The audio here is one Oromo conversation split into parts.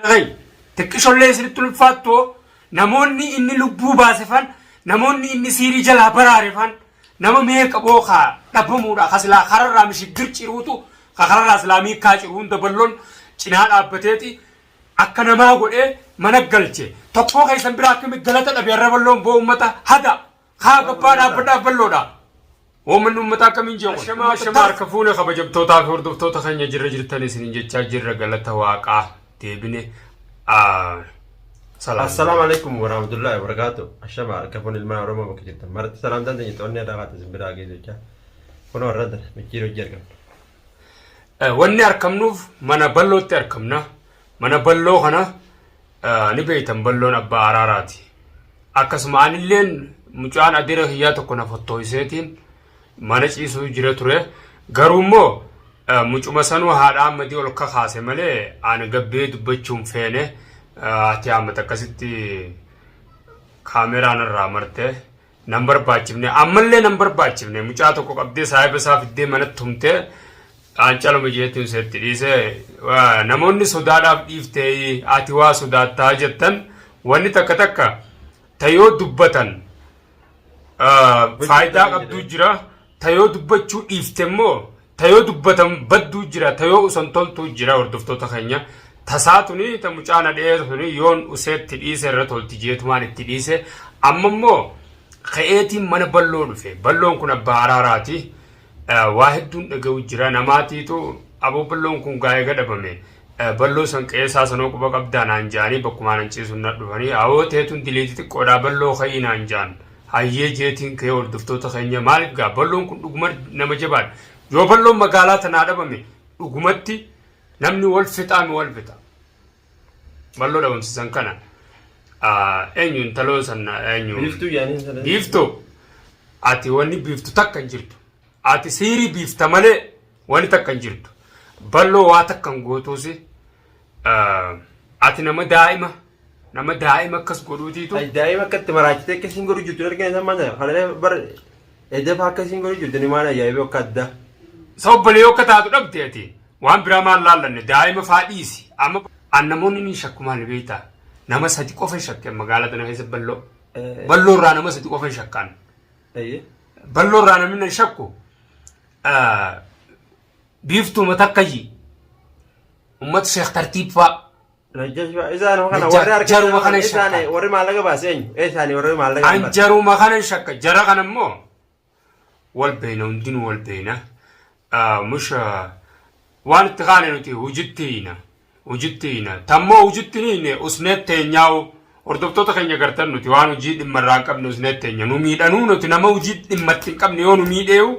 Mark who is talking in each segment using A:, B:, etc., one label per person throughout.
A: غي تكشولي سنتون الفاتو نموني إني لبو باسفان نموني إني سيري جلا برارفان نما ميك أبوخا نبمودا خسلا خرر مشي قرش روتو خرر اسلامي كاجرون دبلون چنان أبتيتي أكنا ما أقول إيه منقلتي تقوى خي سنبراك مقلتا نبي ربلون بو أمتا هدا خاق بانا بدا بلودا ومن أمتا كمين جيون شما ركفوني خبجبتوتا فوردفتوتا خانيا جر جرتاني سنين جتشا جر غلطة واقع تيبيني
B: السلام عليكم ورحمة الله وبركاته الشما ركفوني الماء ورما بكجتا مرت سلام دان تنجي توني راغات زنبراكي زوجا كنو الردر مكيرو جرقم
A: واني أركمنوف مانا بلو تركمنا مانا بلو خنا نبيتم بلو نبا عراراتي أكسماني اللين مجان أديره هياتو كنا فتويسيتين mana ciisuu jira ture garuu immoo mucuma sanuu haadha ammadii ol kakaase malee ani gabbee dubbachuun feene ati amma akkasitti kaameraan irraa marte nan barbaachifne ammallee nan barbaachifne mucaa tokko qabdee saahiba isaa fiddee manatti tumtee aan calama jeetuun seetti dhiise namoonni sodaadhaaf dhiiftee ati waa sodaattaa jettan wanni takka tayoo dubbatan faayidaa qabduu jira tayoo dubbachuu dhiiftemmoo tayoo dubbatan badduu jira tayoo usan toltuu jira hordoftoota keenya tasaatuni ta mucaana dheertuni yoon useetti dhiise irra tolti jeetumaan itti dhiise ammammoo ka'eetiin mana balloo dhufe balloon kun abbaa araaraati waa hedduun dhaga'u jira namaatiitu aboo balloon kun gaa'ee gadhabame balloo san qeessaa sanoo quba qabdaa naan jaanii bakkumaan hanciisuun na dhufanii awoo teetuun dileetii xiqqoodhaa balloo ka'ii naan jaan hayyee jeetiin kee hordoftoota keenya maaliif gaa balloon kun dhuguma nama jabaadha yoo balloon magaalaa tanaa dhabame dhugumatti namni wal fixaami wal fixa balloo dhabamsiisan kana eenyuun taloo sanna eenyu biiftuu ati wanni biiftu takka hin jirtu ati siirii biifta malee wanni takka hin jirtu balloo waa takka hin gootuusi ati nama daa'ima akkas godhuutiitu
B: daa'ima akkatti maraachitee akkasiin godhu jirtu argina isa maana haala bar edefa akkasiin godhu jirtu ni maana ajaa'ibee akka addaa
A: sababbalee akka taatu dhabde ati waan biraa maal laallanne daa'ima faadhiisi amma annamoonni ni shakku maal beektaa nama sadi qofa shakke magaalaa tana keessa balloo irraa nama sadi qofa shakkaan balloo irraa namni na shakku biiftuu matakkayi ummat sheekh tartiib faa jaruma kana shakka
B: warri maallaqa baaseen eessaani warri maallaqa
A: an jaruma kana shakka jara kana immoo wal beeyna hundinuu wal beeyna musha waan itti kaane nuti hujittiina tammoo hujittiniine usneet teenyaa'u hordoftoota keenya gartan nuti waan hujii dhimma irraa hin qabne usneet teenya nu miidhanuu nuti nama hujii dhimmatti hin qabne yoo nu miidheewu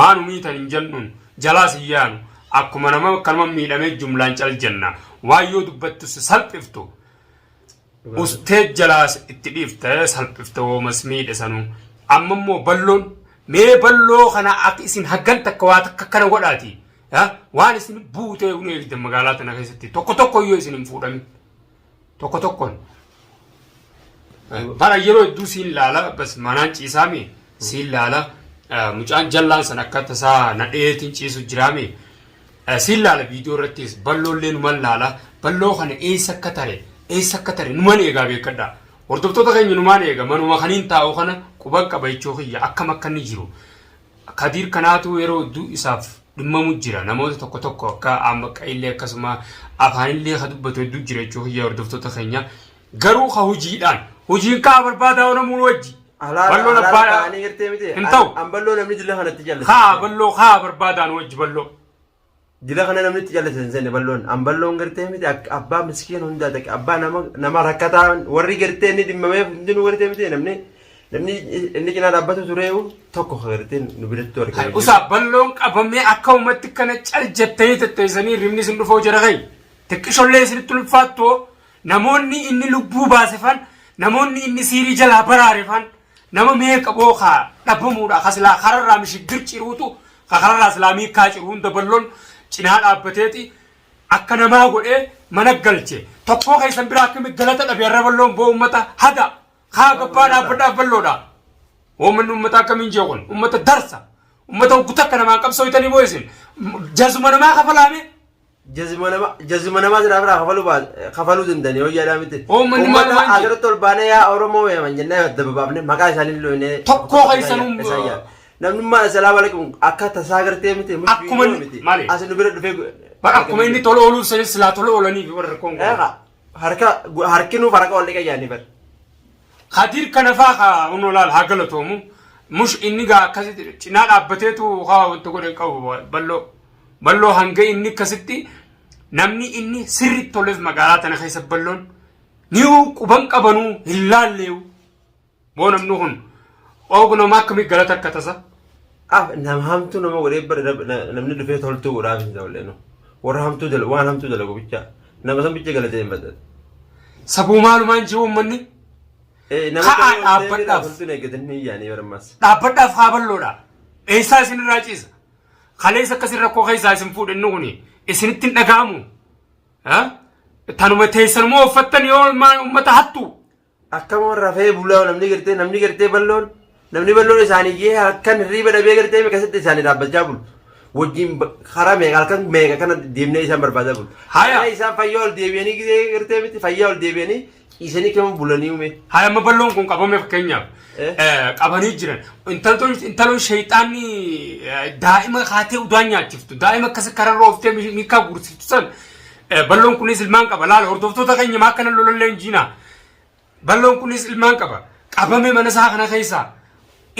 A: maa nu miitan hin jennuun jalaas hin yaanu akkuma nama kanuma miidhamee jumlaan cal jenna waan yoo dubbattus salphiftu ustee jalaas itti dhiifte salphifte woomas miidhe sanuu amma immoo balloon mee balloo kana akka isin haggan takka waa takka kana godhaati waan isin buutee unu eegde magaalaa tana keessatti tokko yoo isin hin fuudhamin tokkoon bara yeroo hedduu siin laala bas manaan ciisaami siin laala mucaan jallaan san akka tasaa nadheetiin ciisu jiraami siin laala viidiyoo irrattis balloollee numan laala balloo kana eessa akka tare numan eegaa beekadha hordoftoota keenya numan eega manuma kaniin taa'u kana quban qabachuu kiyya akkam akka inni jiru kadiir kanaatu yeroo hedduu isaaf dhimmamu jira namoota tokko akka amma qaillee akkasuma afaanillee ka dubbatu hedduu jira jechuu kiyya hordoftoota keenya garuu ka hojiin kaa barbaadaa oonamuun wajji balloo abbaadha hin ta'u
B: balloo namni jilla kanatti jallate
A: haa barbaadaan wajji balloo
B: jila kana namni itti jallate senne balloon balloon gartee miti abbaa miskiin hundaa ta'e abbaa nama rakkataa warri gartee inni dhimmameef hundinuu gartee miti namni inni cinaa dhaabbatu tureewu tokko gartee nu biratti argame
A: usaa balloon qabamee akka ummatti kana cal jettanii tetteessanii rimni sin dhufoo jira kai xiqqishollee isinitti ulfaattu namoonni inni lubbuu baasefan namoonni inni siirii jalaa baraarefan nama meeqa bookaa dhabbamuudha kasilaa kararraa mishigir ciruutu kararraa islaamii kaa ciru hunda balloon cinaa dhaabbateeti akka namaa godhee mana galche tokkoo keessan biraa akkami galata dhabe irra balloon boo ummata hada haa gabbaa dhaabbadhaaf balloodha oomanni ummata akkamiin jeeqon ummata darsa ummata gutakka namaa qabsoo itanii boo isin jazuma namaa kafalaame
B: jazima nama sira bira kafalu dindani yoo yaada miti.
A: Oo manni maal waan jedhu.
B: Asirratti ol baanee yaa Oromoo weeman jennee adda babaafne maqaa isaanii loonee.
A: Tokkoo keessanuu.
B: Namnummaa assalaamu alaikum akka tasaa gartee miti.
A: Akkuma maali?
B: As nu bira dhufee.
A: Akkuma inni tola ooluuf sanis silaa tola oolanii fi warra koon.
B: Harkinuu farqa wal dhiqa yaadni bara.
A: Hadir kana faa haa unolaal haa galatoomu. Mush inni gaa akkasitti cinaa dhaabbateetu haa wanta godhan qabu balloo hanga inni akkasitti namni inni sirri toleef magaalaa tana keessa balloon niu quban qabanuu hin laalleewu boo namni kun oognamaa akkamii galata akka tasa.
B: Nama hamtuu nama godhee bara namni dhufee toltuu godhaaf hin ta'ullee warra hamtuu waan hamtuu dalagu bicha nama san bicha galatee hin badatu.
A: Sabuu maalumaan jiru uummanni. Dhaabbadhaaf haa balloodha. Eessaa isinirraa ciisa. Kaleessa akkasii rakkoo keessaa isin fuudhannu kuni isinitti hin dhaga'amu. Tanuma teessanuma uffattan yoo uummata hattu.
B: Akkama rafee bulaa namni gartee balloon isaanii jee halkan hirriiba dhabee gartee akkasitti isaanii dhaabbachaa bulu. Wajjin karaa meeqa halkan meeqa kana deemnee isaan barbaadaa bulu. Isaan fayyaa ol deebi'anii gartee miti fayyaa ol deebi'anii isanii kama bulanii uume.
A: Haa amma balloon kun qabame fakkeenyaaf qabanii jiran intaloon shayxaanni daa'ima haatee udaan nyaachiftu daa'ima akkasii kararra ooftee miikaa gursiftu san balloon kunis ilmaan qaba laala hordoftoota keenya maa akkana lolallee hin jiinaa balloon kunis ilmaan qaba qabame mana isaa kana keessaa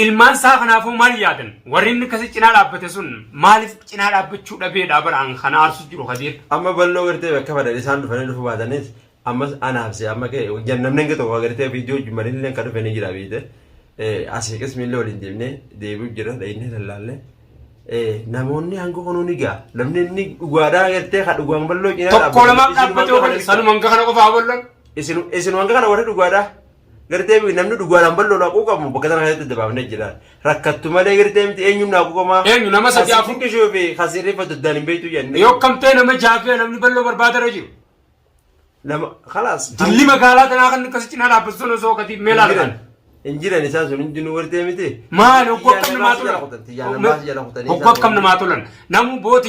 A: ilmaan isaa kanaafuu maal yaadan warri inni akkasii cinaa dhaabbate sun maaliif cinaa dhaabbachuu dhabee dhaabaraan kana aarsu jiru Hadir.
B: Amma balloo gartee bakka badan isaan dhufanii dhufu baatanis amma anaafse amma kee namni nga tokko gartee viidiyoo jummalillee kan dhufanii jira biite asii qismillee waliin deemnee deebi'u jira dhahinee lallaallee namoonni hanga kunuu ni gaa namni inni dhugaadhaa gartee kan dhugaan balloo cinaa
A: tokko lamaaf dhaabbatee ofiin sanuma hanga kana qofaa balloon.
B: Isin hanga kana warri dhugaadhaa gartee namni dhugaadhaan balloo laaquu qabu bakka sana keessatti dabaafnee jira rakkattu malee gartee miti eenyuun naaquu qamaa.
A: Eenyu nama sadii afur.
B: Asitti kishoo fi kasirreeffatu addaan hin beektu jennee.
A: Yoo kamtee nama jaafee namni balloo barbaadarra jiru.
B: خلاص
A: دللي مقالات أنا أخذ نكسيتنا على بسون سوق كتير ميلاد
B: إنجيل إنسان سون إنجيل ورتي متى
A: ما لو كم نماتولن هو كم نماتولن نمو بوت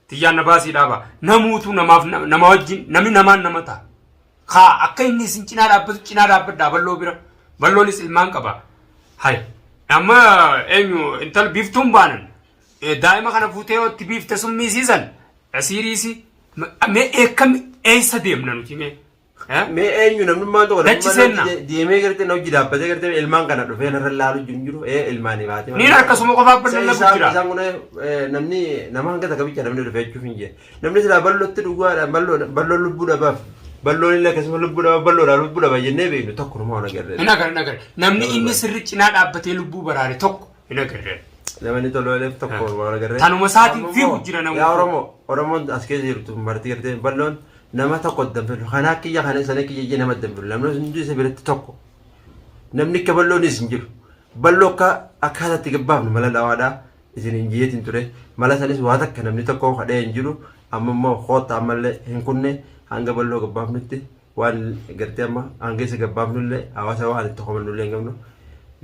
A: تيجان نباسي دابا نموتو نماوجين نمي نمان نمتا خا أكيد نسينچنا رابط دابلو بيرا بلونيس إلمان كبا هاي أما إنه إنتال بيفتون بانن دائما كنا فوتيه وتبيف تسمي سيزن أسيريسي ما إكم أيسا ديمنا نتيمه
B: ما أينو نمما تو ديمه كرتة نوجي دابته كرتة إلمان كنا رفيع نرلالو جنجرو إلماني باتي
A: نينا كسمو كفا بدنا بجرا
B: سامونا نمني نمان كذا كبي كنا نمني رفيع شوفينجي نمني سلا بلو تدوغا بلو لبودا باف بلو لله كسمو لبودا بلو بجنة بينو تكون ما أنا كرر
A: نكر نمني إني سرتش ناد أبتة لبو براري تك هنا كرر
B: نمني تلو لف تكون ما أنا كرر
A: ثانو مساتي في وجرا نمو
B: يا أورمو أسكيز يرتو مرتي كرتة بلون نما تقدم في الخناك يا خنا سنك يجي نما تدبر لما نجي سبرت تكو نمني كبلو نسنجر بلو كا أكاد تجبام ملا دوادا إذا نجيت انتره ملا سالس وادك نمني تكو خدا ينجرو أما ما خاط عمل هنكونه هنگا بلو جبام نتي وان قرتي أما هنگا سجبام نله أواسا وان تخمن نله هنگامنو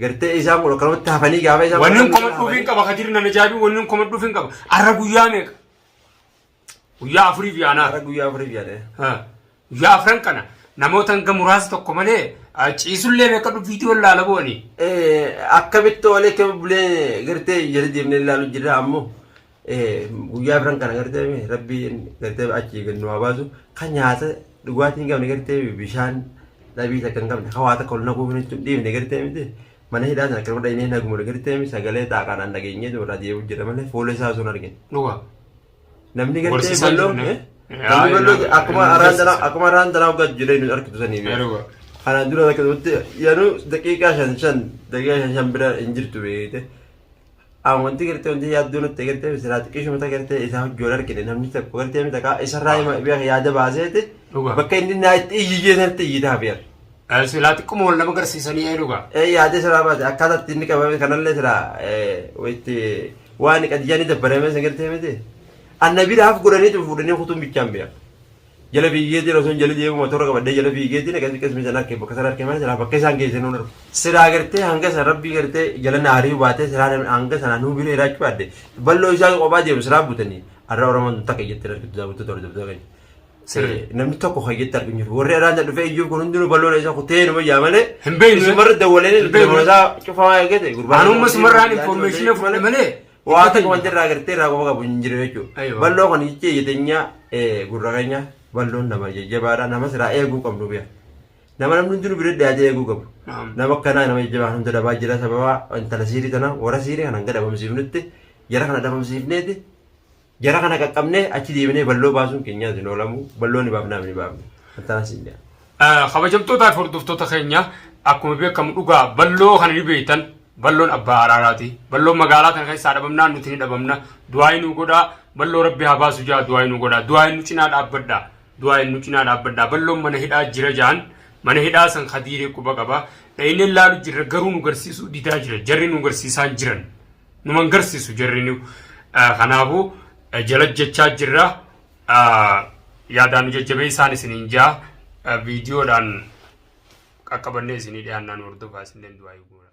B: قرتي إذا مولو كلام تهفني جابي إذا
A: ونن كم تدوفين كبا خديرنا نجابي ونن كم تدوفين كبا عربو يامك ويا أفريقيا أنا
B: ويا أفريقيا
A: ها ويا أفريقيا نموتن كمراس تكمله أشيسول ليه بكرة فيديو لا لبوني
B: أكبت ولا كبلة قرتي جلدي من الله لجرا أمو ويا أفريقيا قرتي ربي قرتي أشي كنوا بازو خنياسة دواتين كم قرتي بيشان نبي تكن كم خواتك كلنا كوفين تدي من قرتي متى mana hidhaa sana akkuma dhahinee naguma gartee sagalee taaqaan dhageenyee dura deebi'u jira malee fuula isaa sun argine. Namni gartee balloo akkuma araan danaa hoggaa jedhee nuti argitu saniif. Kanaan dura akkasumatti yeroo daqiiqaa shan bira hin jirtu beekte. Wanti gartee wanti yaaddoo nutti gartee siraa xiqqeeshumata gartee isaa hojjoo argine namni tokko gartee mita isarraa yaada baaseeti bakka inni naa itti iyyee sanatti iyyitaa beera.
A: Silaati kuma wal nama garsiisanii eeduga.
B: Yaadee siraa baate akkaataa inni qabame kanallee siraa wayitti waan qadiyyaan dabbarame sagartee miti. Annabiidhaaf godhaniitu fuudhanii kutuun bichaan beeku. Jala fiigeetii osoo jala deemu motora qabadee jala fiigeetii akkasii qismi sana harkee bakka sana harkee malee siraa bakka isaan geessee nuun argu. Siraa gartee hanga sana rabbii gartee jala naarii baatee siraa hanga sana nuu biree jiraachuu baadde balloo isaa qophaa deemu siraa butanii arra oromoon takka jettee argitu daawwatu ta'u dabda kan namni tokko hayyatti arginu jiru warri araan dhufee iyyuu kun hundinuu balloon isaa kutee nama yaamale
A: hin beeknu
B: sumarra dawwaleen dabalata cufamaa eegate
A: anuma sumarraan information fudhate malee
B: waa takka wanti irraa agartee irraa qofa qabu hin jiru jechuudha balloo kan hichee yeteenya gurraganya balloon nama jajjabaadha nama siraa eeguu qabnu biya nama namni hundinuu bira dhiyaatee eeguu qabu nama akkanaa nama jajjabaa hunda dabaa jira sababa intala siirii tana warra siirii kana hanga dhabamsiifnutti jara kana dhabamsiifneeti jara kana qaqqabnee achi deebinee balloo baasuun keenyaati noolamu balloon ni baafnaa ni baafne antanas hin dhiyaa.
A: Kabajamtootaaf hordoftoota keenya akkuma beekamu dhugaa balloo kana ni beektan balloon abbaa araaraati balloon magaalaa kana keessaa dhabamnaa nuti ni dhabamna du'aa nu godhaa balloo rabbi haa baasu jaa du'aa nu godhaa du'aa nu cinaa dhaabbadhaa du'aa nu cinaa dhaabbadhaa balloon mana hidhaa jira jaan mana hidhaa san khadiiree quba qaba dhaynee laalu jirra garuu nu garsiisu didaa jira jarri nu garsiisaan jiran numan garsiisu jarri nu kanaafuu jala jechaa jirra yaadaan jajjabee isaan isiniin jaa viidiyoodhaan qaqqabannee isinii dhiyaannaan hordofaa isin du'aa eeguudha.